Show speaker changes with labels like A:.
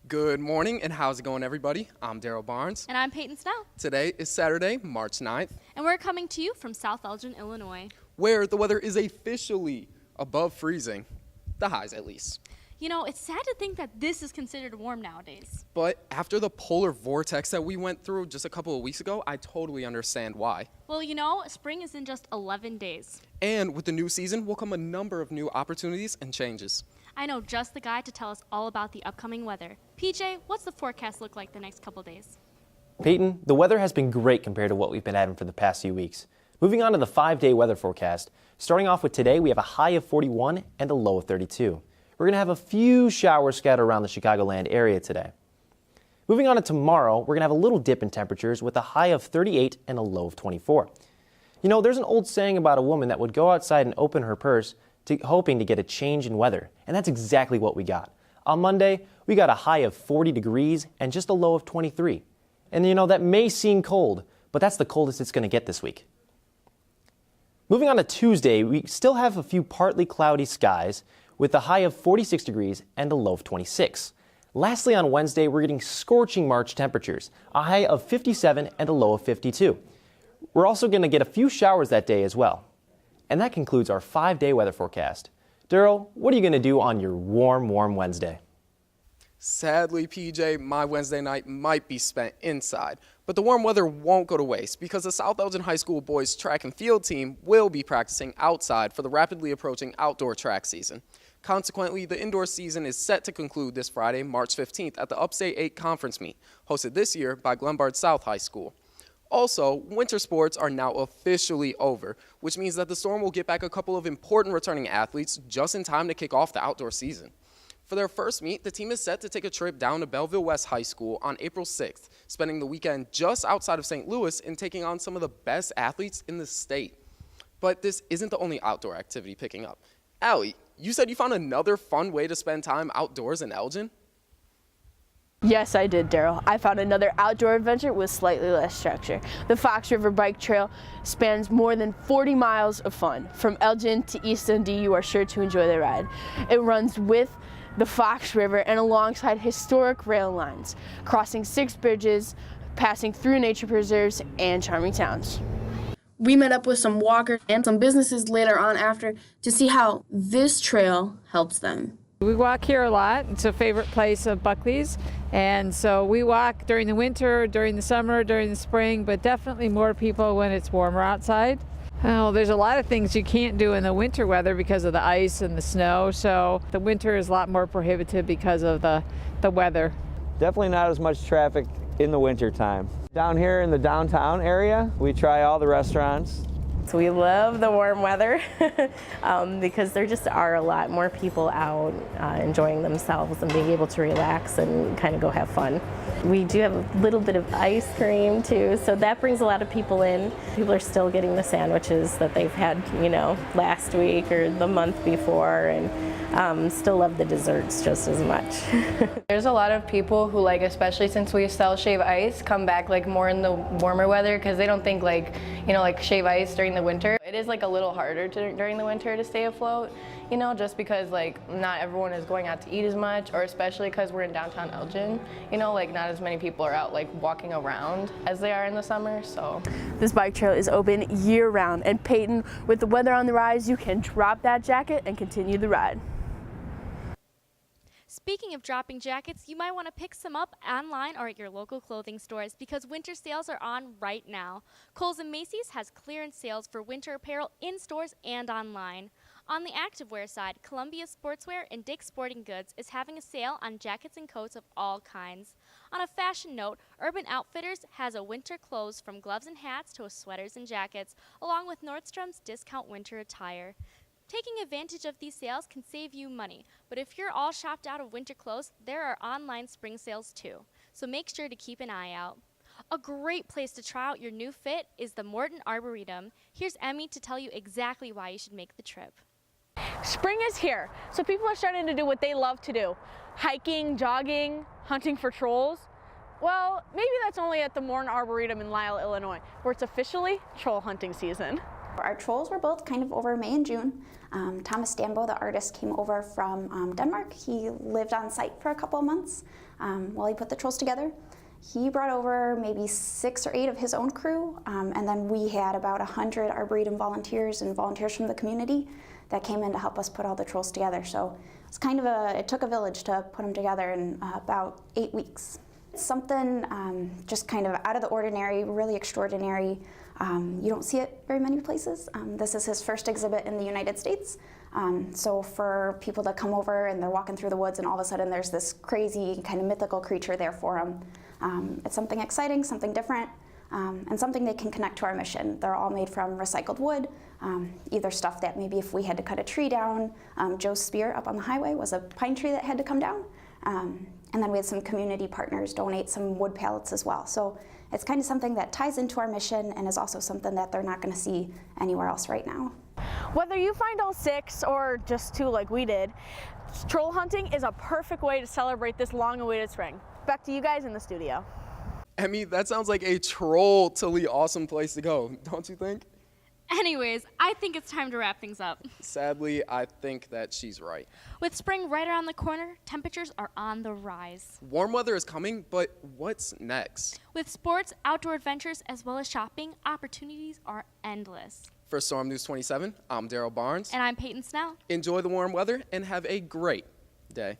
A: Good morning, and how's it going, everybody? I'm Daryl Barnes.
B: And I'm Peyton Snell.
A: Today is Saturday, March 9th.
B: And we're coming to you from South Elgin, Illinois,
A: where the weather is officially above freezing. The highs, at least.
B: You know, it's sad to think that this is considered warm nowadays.
A: But after the polar vortex that we went through just a couple of weeks ago, I totally understand why.
B: Well, you know, spring is in just 11 days.
A: And with the new season will come a number of new opportunities and changes.
B: I know just the guy to tell us all about the upcoming weather. PJ, what's the forecast look like the next couple days?
C: Peyton, the weather has been great compared to what we've been having for the past few weeks. Moving on to the 5-day weather forecast. Starting off with today, we have a high of 41 and a low of 32. We're going to have a few showers scattered around the Chicagoland area today. Moving on to tomorrow, we're going to have a little dip in temperatures with a high of 38 and a low of 24. You know, there's an old saying about a woman that would go outside and open her purse hoping to get a change in weather, and that's exactly what we got. On Monday, we got a high of 40 degrees and just a low of 23. And you know, that may seem cold, but that's the coldest it's going to get this week. Moving on to Tuesday, we still have a few partly cloudy skies with a high of 46 degrees and a low of 26. Lastly, on Wednesday, we're getting scorching March temperatures, a high of 57 and a low of 52. We're also going to get a few showers that day as well. And that concludes our 5-day weather forecast. Daryl, what are you going to do on your warm Wednesday?
A: Sadly, PJ, my Wednesday night might be spent inside, but the warm weather won't go to waste because the South Elgin High School boys track and field team will be practicing outside for the rapidly approaching outdoor track season. Consequently, the indoor season is set to conclude this Friday, March 15th at the Upstate 8 Conference Meet, hosted this year by Glenbard South High School. Also, winter sports are now officially over, which means that the Storm will get back a couple of important returning athletes just in time to kick off the outdoor season. For their first meet, the team is set to take a trip down to Belleville West High School on April 6th, spending the weekend just outside of St. Louis and taking on some of the best athletes in the state. But this isn't the only outdoor activity picking up. Allie, you said you found another fun way to spend time outdoors in Elgin?
D: Yes, I did, Daryl. I found another outdoor adventure with slightly less structure. The Fox River Bike Trail spans more than 40 miles of fun. From Elgin to East Dundee, you are sure to enjoy the ride. It runs with the Fox River and alongside historic rail lines, crossing 6 bridges, passing through nature preserves and charming towns. We met up with some walkers and some businesses later on after to see how this trail helps them.
E: We walk here a lot. It's a favorite place of Buckley's, and so we walk during the winter, during the summer, during the spring, but definitely more people when it's warmer outside. Oh, there's a lot of things you can't do in the winter weather because of the ice and the snow, so the winter is a lot more prohibitive because of the weather.
F: Definitely not as much traffic in the winter time. Down here in the downtown area, we try all the restaurants.
G: So we love the warm weather because there just are a lot more people out enjoying themselves and being able to relax and kind of go have fun. We do have a little bit of ice cream too, so that brings a lot of people in. People are still getting the sandwiches that they've had, you know, last week or the month before, and still love the desserts just as much.
H: There's a lot of people who, like, especially since we sell shave ice, come back like more in the warmer weather because they don't think like, you know, like shave ice during the winter. It is like a little harder during the winter to stay afloat, you know, just because like not everyone is going out to eat as much, or especially because we're in downtown Elgin, you know, like not as many people are out like walking around as they are in the summer, so.
D: This bike trail is open year round, and Peyton, with the weather on the rise, you can drop that jacket and continue the ride.
B: Speaking of dropping jackets, you might want to pick some up online or at your local clothing stores because winter sales are on right now. Kohl's and Macy's has clearance sales for winter apparel in stores and online. On the activewear side, Columbia Sportswear and Dick's Sporting Goods is having a sale on jackets and coats of all kinds. On a fashion note, Urban Outfitters has a winter clothes from gloves and hats to sweaters and jackets, along with Nordstrom's discount winter attire. Taking advantage of these sales can save you money, but if you're all shopped out of winter clothes, there are online spring sales too, so make sure to keep an eye out. A great place to try out your new fit is the Morton Arboretum. Here's Emmy to tell you exactly why you should make the trip.
I: Spring is here, so people are starting to do what they love to do. Hiking, jogging, hunting for trolls. Well, maybe that's only at the Morton Arboretum in Lisle, Illinois, where it's officially troll hunting season.
J: Our trolls were built kind of over May and June. Thomas Stanbo, the artist, came over from Denmark. He lived on site for a couple of months while he put the trolls together. He brought over maybe 6 or 8 of his own crew, and then we had about 100 Arboretum volunteers and volunteers from the community that came in to help us put all the trolls together. So it's kind of it took a village to put them together in about 8 weeks. It's something just kind of out of the ordinary, really extraordinary. You don't see it very many places. This is his first exhibit in the United States. So for people to come over and they're walking through the woods and all of a sudden there's this crazy kind of mythical creature there for them, it's something exciting, something different, and something they can connect to our mission. They're all made from recycled wood, either stuff that maybe if we had to cut a tree down, Joe's spear up on the highway was a pine tree that had to come down. And then we had some community partners donate some wood pallets as well. So it's kind of something that ties into our mission and is also something that they're not going to see anywhere else right now.
I: Whether you find all 6 or just 2 like we did, troll hunting is a perfect way to celebrate this long-awaited spring. Back to you guys in the studio.
A: Emmy, that sounds like a troll-totally awesome place to go, don't you think?
B: Anyways, I think it's time to wrap things up.
A: Sadly, I think that she's right.
B: With spring right around the corner, temperatures are on the rise.
A: Warm weather is coming, but what's next?
B: With sports, outdoor adventures, as well as shopping, opportunities are endless.
A: For Storm News 27, I'm Daryl Barnes.
B: And I'm Peyton Snell.
A: Enjoy the warm weather and have a great day.